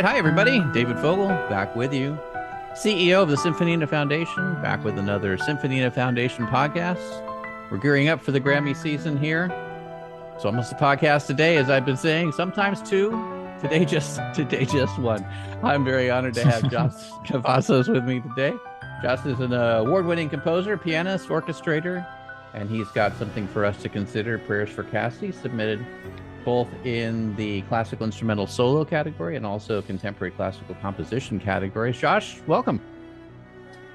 right. Hi, everybody. David Fogel back with you, CEO of the Symphonina Foundation, back with another Symphonina Foundation podcast. We're gearing up for the Grammy season here. It's almost a podcast today, as I've been saying, sometimes two. Today just one. I'm very honored to have Josh Cavazos with me today. Josh is an award-winning composer, pianist, orchestrator, and he's got something for us to consider, Prayers for Cassie, submitted both in the classical instrumental solo category and also contemporary classical composition category. Josh, welcome.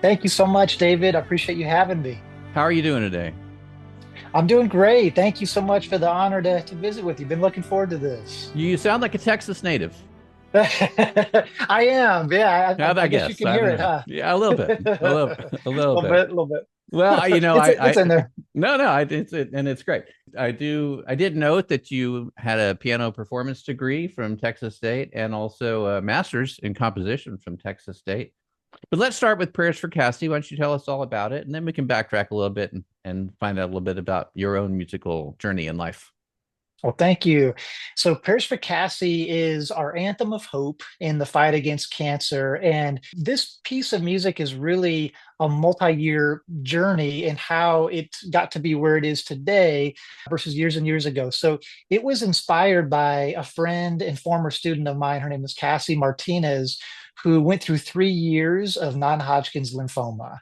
Thank you so much, David. I appreciate you having me. How are you doing today? I'm doing great. Thank you so much for the honor to visit with you. Been looking forward to this. You sound like a Texas native. I am. Yeah. I guess guess you can hear it, huh? Yeah, a little bit. A little bit. A little bit. Well, It's in there. It's great. I did note that you had a piano performance degree from Texas State and also a master's in composition from Texas State. But let's start with Prayers for Cassie. Why don't you tell us all about it, and then we can backtrack a little bit and find out a little bit about your own musical journey in life. Well, thank you. So, Prayers for Cassie is our anthem of hope in the fight against cancer. And this piece of music is really a multi-year journey in how it got to be where it is today versus years and years ago. So, it was inspired by a friend and former student of mine. Her name is Cassie Martinez, who went through 3 years of non-Hodgkin's lymphoma.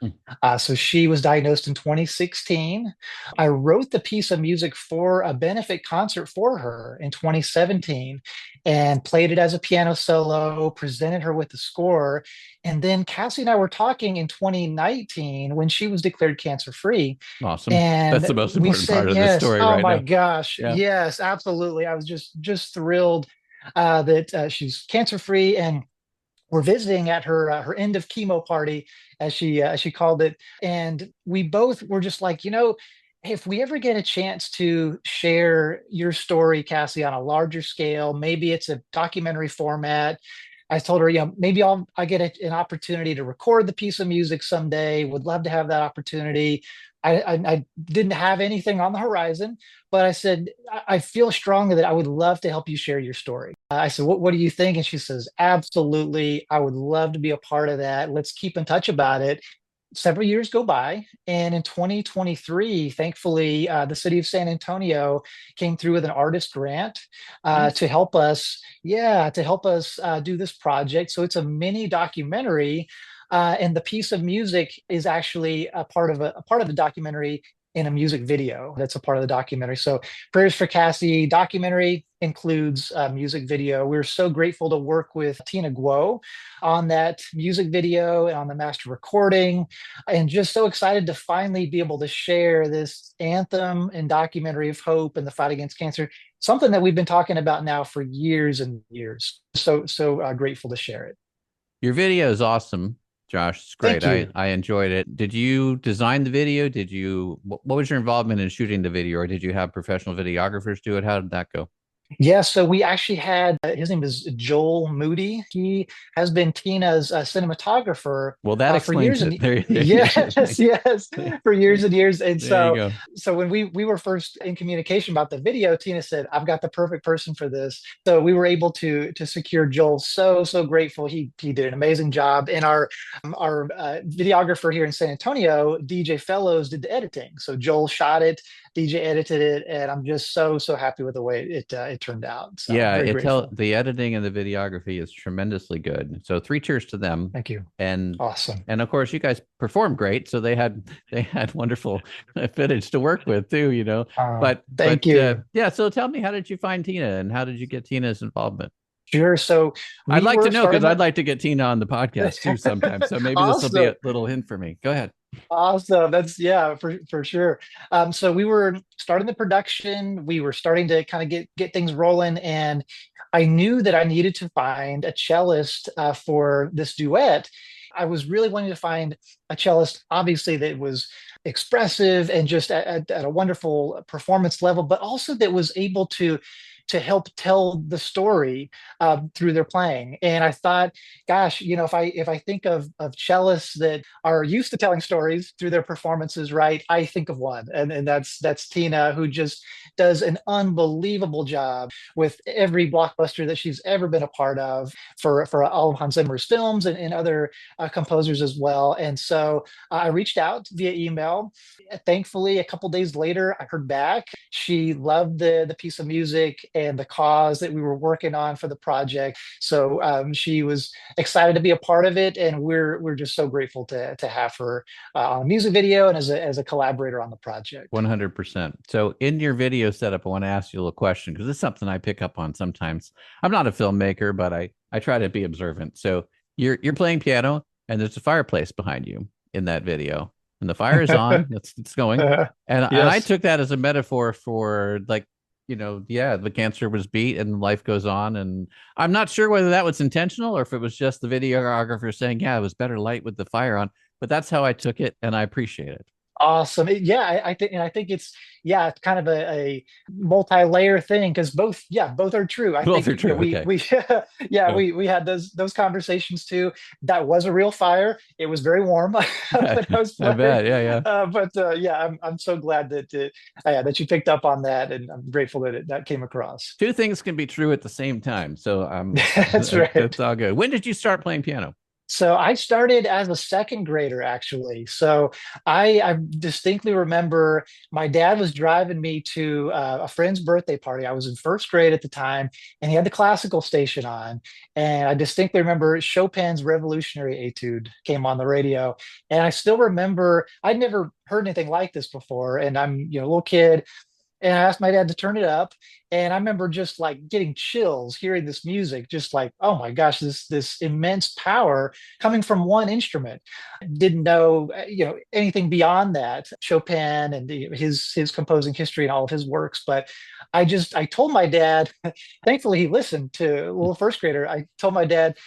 So she was diagnosed in 2016. I wrote the piece of music for a benefit concert for her in 2017 and played it as a piano solo, presented her with the score. And then Cassie and I were talking in 2019 when she was declared cancer-free. Awesome. And that's the most important part of yes, the story oh right my now. gosh. Yeah. Yes, absolutely. I was just thrilled that she's cancer-free, and we're visiting at her end of chemo party, as she called it, and we both were just like, if we ever get a chance to share your story, Cassie, on a larger scale, maybe it's a documentary format. I told her, maybe I get an opportunity to record the piece of music someday. Would love to have that opportunity. I didn't have anything on the horizon, but I said, I feel strongly that I would love to help you share your story. I said, what do you think? And she says, absolutely. I would love to be a part of that. Let's keep in touch about it. Several years go by, and in 2023, thankfully, the city of San Antonio came through with an artist grant to help us, do this project. So it's a mini documentary, and the piece of music is actually a part of the documentary in a music video that's a part of the documentary. So Prayers for Cassie documentary includes a music video. We're so grateful to work with Tina Guo on that music video and on the master recording, and just so excited to finally be able to share this anthem and documentary of hope and the fight against cancer, something that we've been talking about now for years and years. So grateful to share it. Your video is awesome, Josh. It's great. I enjoyed it. Did you design the video? What was your involvement in shooting the video, or did you have professional videographers do it? How did that go? Yeah, so we actually had, his name is Joel Moody. He has been Tina's cinematographer. Well, that explains for it. Yes, for years and years. And so when we were first in communication about the video, Tina said, I've got the perfect person for this. So we were able to secure Joel. So grateful. He did an amazing job. And our videographer here in San Antonio, DJ Fellows, did the editing. So Joel shot it, DJ edited it, and I'm just so happy with the way it turned out. So yeah, the editing and the videography is tremendously good. So 3 cheers to them. Thank you. And awesome. And of course, you guys performed great, so they had wonderful footage to work with too. Thank you. Yeah. So tell me, how did you find Tina, and how did you get Tina's involvement? Sure. So I'd like to know, because I'd like to get Tina on the podcast too sometime. So maybe this will be a little hint for me. Go ahead. Awesome. That's for sure. So we were starting the production. We were starting to kind of get things rolling, and I knew that I needed to find a cellist for this duet. I was really wanting to find a cellist, obviously, that was expressive and just at a wonderful performance level, but also that was able to to help tell the story through their playing. And I thought, gosh, if I think of cellists that are used to telling stories through their performances, right? I think of one, and that's Tina, who just does an unbelievable job with every blockbuster that she's ever been a part of for all of Hans Zimmer's films and other composers as well. And so I reached out via email. Thankfully, a couple days later, I heard back. She loved the piece of music and the cause that we were working on for the project. So she was excited to be a part of it, and we're just so grateful to have her on a music video and as a collaborator on the project. 100%. So in your video setup, I want to ask you a little question because it's something I pick up on sometimes. I'm not a filmmaker, but I try to be observant. So you're playing piano and there's a fireplace behind you in that video. And the fire is on, it's going. And I Yes. took that as a metaphor for like, yeah, the cancer was beat and life goes on. And I'm not sure whether that was intentional or if it was just the videographer saying, yeah, it was better light with the fire on. But that's how I took it, and I appreciate it. Awesome. Yeah, I think it's it's kind of a multi-layer thing because both are true. I Both think are true. Okay. we yeah, Yeah. we had those conversations too. That was a real fire. It was very warm when I was I playing. bet. Yeah, yeah. But yeah, I'm so glad that you picked up on that, and I'm grateful that that came across. Two things can be true at the same time. So That's right. that's all good. When did you start playing piano? So I started as a second grader, actually. So I distinctly remember my dad was driving me to a friend's birthday party. I was in first grade at the time, and he had the classical station on. And I distinctly remember Chopin's Revolutionary Etude came on the radio. And I still remember I'd never heard anything like this before. And I'm, a little kid, and I asked my dad to turn it up. And I remember just like getting chills hearing this music, just like, oh my gosh, this immense power coming from one instrument. Didn't know, anything beyond that, Chopin and his composing history and all of his works. But I told my dad, thankfully he listened to a little first grader. I told my dad,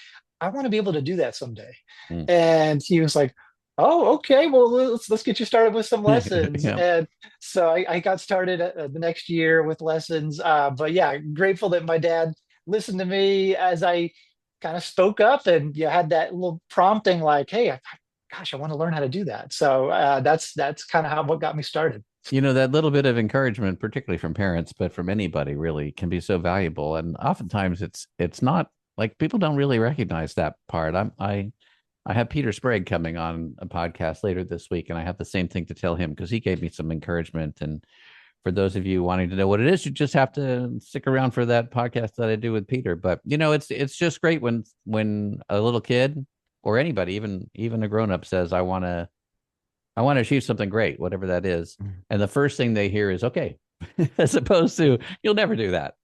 I want to be able to do that someday. Mm. And he was like, oh, okay. Well, let's get you started with some lessons. Yeah. And so I got started the next year with lessons. But yeah, grateful that my dad listened to me as I kind of spoke up and had that little prompting, like, "Hey, gosh, I want to learn how to do that." So that's kind of how what got me started. That little bit of encouragement, particularly from parents, but from anybody really can be so valuable. And oftentimes it's not like people don't really recognize that part. I have Peter Sprague coming on a podcast later this week, and I have the same thing to tell him because he gave me some encouragement. And for those of you wanting to know what it is, you just have to stick around for that podcast that I do with Peter. But it's just great when a little kid or anybody, even a grown up, says, I want to achieve something great, whatever that is. And the first thing they hear is, okay, as opposed to, you'll never do that,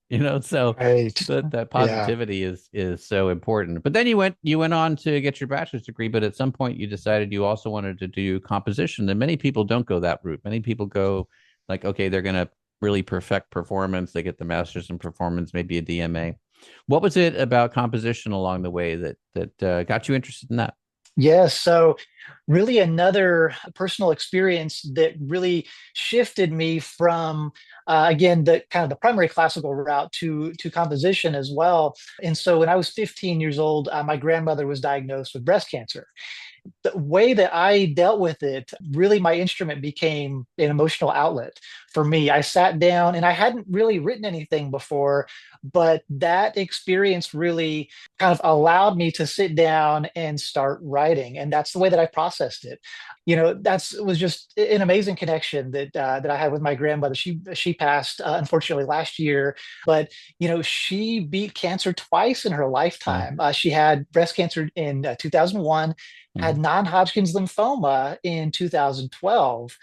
so Right. that Yeah. positivity is so important. But then you went on to get your bachelor's degree, but at some point you decided you also wanted to do composition. And many people don't go that route. Many people go like, okay, they're going to really perfect performance. They get the master's in performance, maybe a DMA. What was it about composition along the way that got you interested in that? Yes. So, really, another personal experience that really shifted me from, again, the kind of the primary classical route to composition as well. And so, when I was 15 years old, my grandmother was diagnosed with breast cancer. The way that I dealt with it, really, my instrument became an emotional outlet for me. I sat down and I hadn't really written anything before, but that experience really kind of allowed me to sit down and start writing. And that's the way that I processed it. That's was just an amazing connection that I had with my grandmother. She passed unfortunately last year, but she beat cancer twice in her Wow. lifetime. She had breast cancer in 2001, had Mhm. non-Hodgkin's lymphoma in 2012.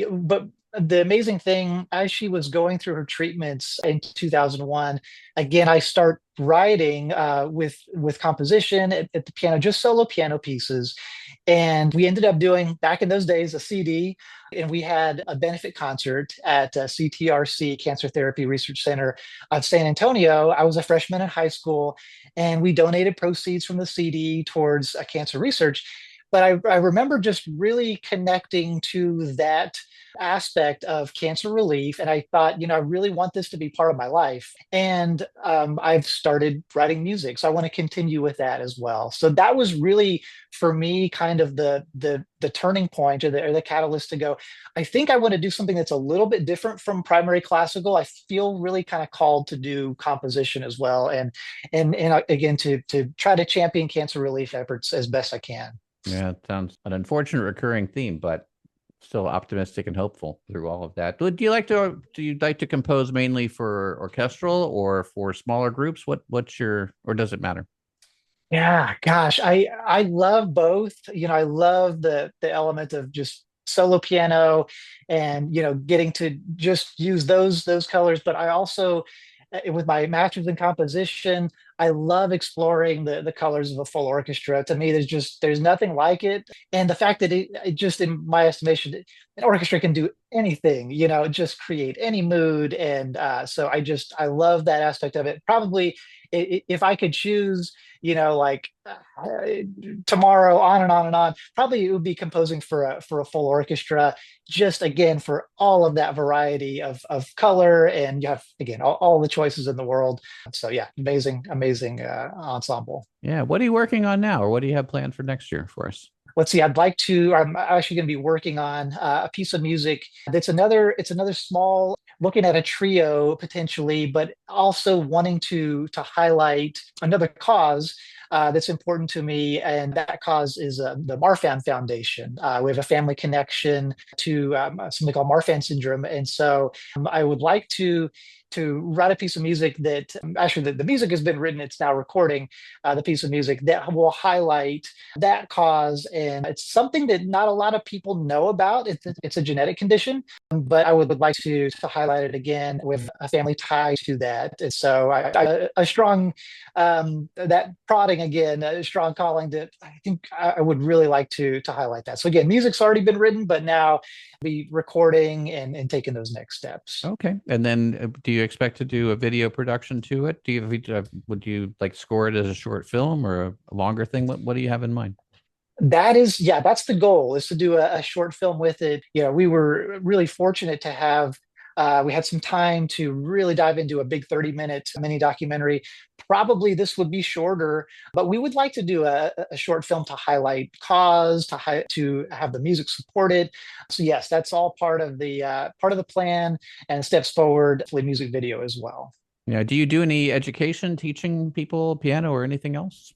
But the amazing thing, as she was going through her treatments in 2001, again, I start writing with composition at the piano, just solo piano pieces. And we ended up doing, back in those days, a CD, and we had a benefit concert at CTRC, Cancer Therapy Research Center of San Antonio. I was a freshman in high school, and we donated proceeds from the CD towards cancer research. But I remember just really connecting to that aspect of cancer relief. And I thought, I really want this to be part of my life. And I've started writing music. So I want to continue with that as well. So that was really, for me, kind of the turning point, or the catalyst to go, I think I want to do something that's a little bit different from primary classical. I feel really kind of called to do composition as well. And again, to try to champion cancer relief efforts as best I can. Yeah, it sounds an unfortunate recurring theme, but still optimistic and hopeful through all of that. Do you like to compose mainly for orchestral or for smaller groups? Or does it matter? Yeah, gosh, I love both. I love the element of just solo piano and getting to just use those colors. But I also, with my master's in composition, I love exploring the colors of a full orchestra. To me, there's nothing like it. And the fact that it just, in my estimation, an orchestra can do anything, just create any mood. And so I love that aspect of it. Probably, if I could choose, like tomorrow, on and on and on, probably it would be composing for a full orchestra, just again for all of that variety of color, and you have again all the choices in the world. So yeah, amazing ensemble. Yeah. What are you working on now, or what do you have planned for next year for us? Let's see, I'm actually going to be working on a piece of music it's another small, looking at a trio potentially, but also wanting to highlight another cause that's important to me. And that cause is the Marfan Foundation. We have a family connection to something called Marfan syndrome. And so I would like to write a piece of music that actually the music has been written, it's now recording the piece of music that will highlight that cause. And it's something that not a lot of people know about. It's a genetic condition, but I would like to highlight it again with a family tie to that. And so a strong, that prodding again, a strong calling that I think I would really like to highlight that. So again, music's already been written, but now be recording and taking those next steps. Okay. And then do you expect to do a video production to it? Would you like score it as a short film or a longer thing? What do you have in mind? Yeah, that's the goal, is to do a short film with it. We were really fortunate to have, we had some time to really dive into a big 30-minute mini documentary. Probably this would be shorter, but we would like to do a short film to highlight cause, to have the music supported. So yes, that's all part of the plan and steps forward for the music video as well. Yeah. Do you do any education, teaching people piano or anything else?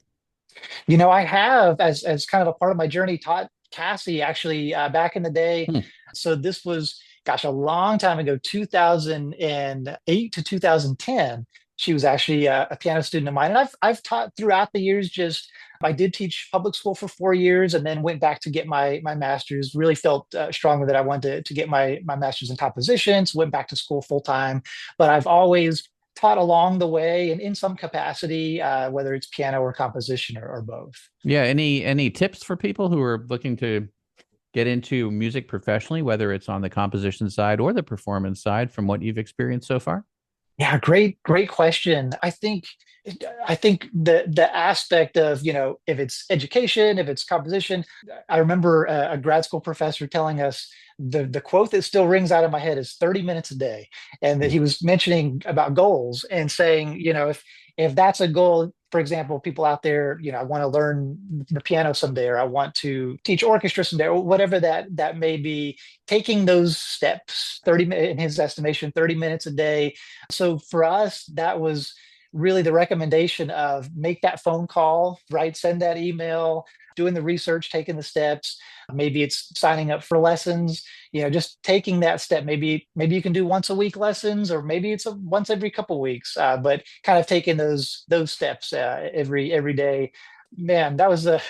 I have, as kind of a part of my journey, taught Cassie actually back in the day. Hmm. So this was, gosh, a long time ago, 2008 to 2010. She was actually a piano student of mine, and I've taught throughout the years. Just I did teach public school for 4 years, and then went back to get my master's. Really felt strongly that I wanted to get my master's in composition, so went back to school full time. But I've always taught along the way and in some capacity, whether it's piano or composition or both. Yeah. Any tips for people who are looking to get into music professionally, whether it's on the composition side or the performance side, from what you've experienced so far? Yeah, great question. I think the aspect of, if it's education, if it's composition. I remember a grad school professor telling us, the quote that still rings out of my head is 30 minutes a day. And that he was mentioning about goals and saying, if that's a goal, for example, people out there, I want to learn the piano someday, or I want to teach orchestra someday, or whatever that may be, taking those steps, 30 minutes, in his estimation, 30 minutes a day. So for us, that was really the recommendation of make that phone call, right? Send that email, doing the research, taking the steps. Maybe it's signing up for lessons, just taking that step. Maybe you can do once a week lessons, or maybe it's once every couple weeks, but kind of taking those steps every day. Man, that was a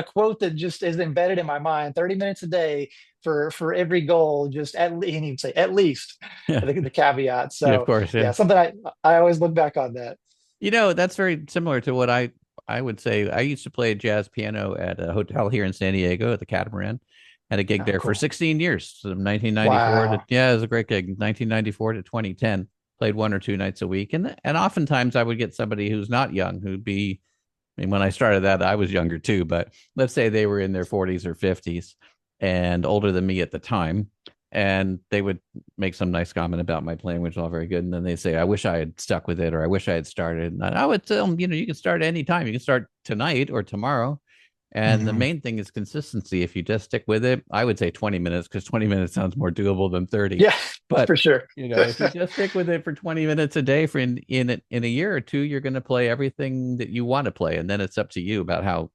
quote that just is embedded in my mind. 30 minutes a day for every goal, just at least, and he'd say at least, Yeah. the caveat. Yeah, of So course. yeah, Yeah. something I always look back on that. That's very similar to what I would say. I used to play jazz piano at a hotel here in San Diego at the Catamaran. Had a gig Oh, there for cool. 16 years, so 1994 to, Wow. yeah, it was a great gig. 1994 to 2010. Played 1 or 2 nights a week, and oftentimes I would get somebody who's not young, who'd be. I mean, when I started that, I was younger too, but let's say they were in their 40s or 50s and older than me at the time. and they would make some nice comment about my playing, which is all very good. And then they say, I wish I had stuck with it, or I wish I had started. And I would tell them, you can start anytime. You can start tonight or tomorrow. And the main thing is consistency. If you just stick with it, I would say 20 minutes, because 20 minutes sounds more doable than 30. Yeah, but for sure. if you just stick with it for 20 minutes a day for in a year or two, you're going to play everything that you want to play. And then it's up to you about how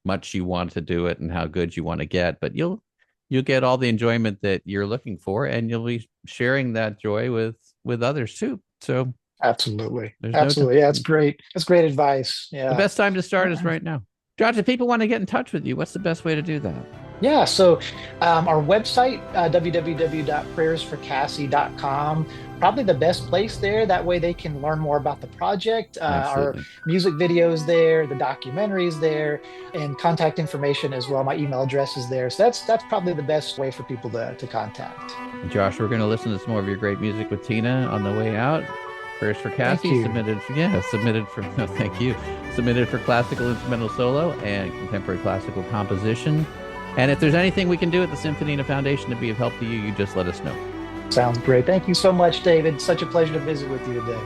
much you want to do it and how good you want to get. But you'll get all the enjoyment that you're looking for, and you'll be sharing that joy with others too. So absolutely. Yeah, it's great. That's great advice. Yeah. The best time to start is right now. Josh, if people want to get in touch with you, what's the best way to do that? Yeah, so our website, www.prayersforcassie.com, probably the best place there. That way they can learn more about the project, our music videos there, the documentaries there, and contact information as well. My email address is there. So that's probably the best way for people to contact. Josh, we're going to listen to some more of your great music with Tina on the way out. Prayers for Cassie, submitted for classical instrumental solo and contemporary classical composition. And if there's anything we can do at the Symphonina Foundation to be of help to you, you just let us know. Sounds great. Thank you so much, David. Such a pleasure to visit with you today.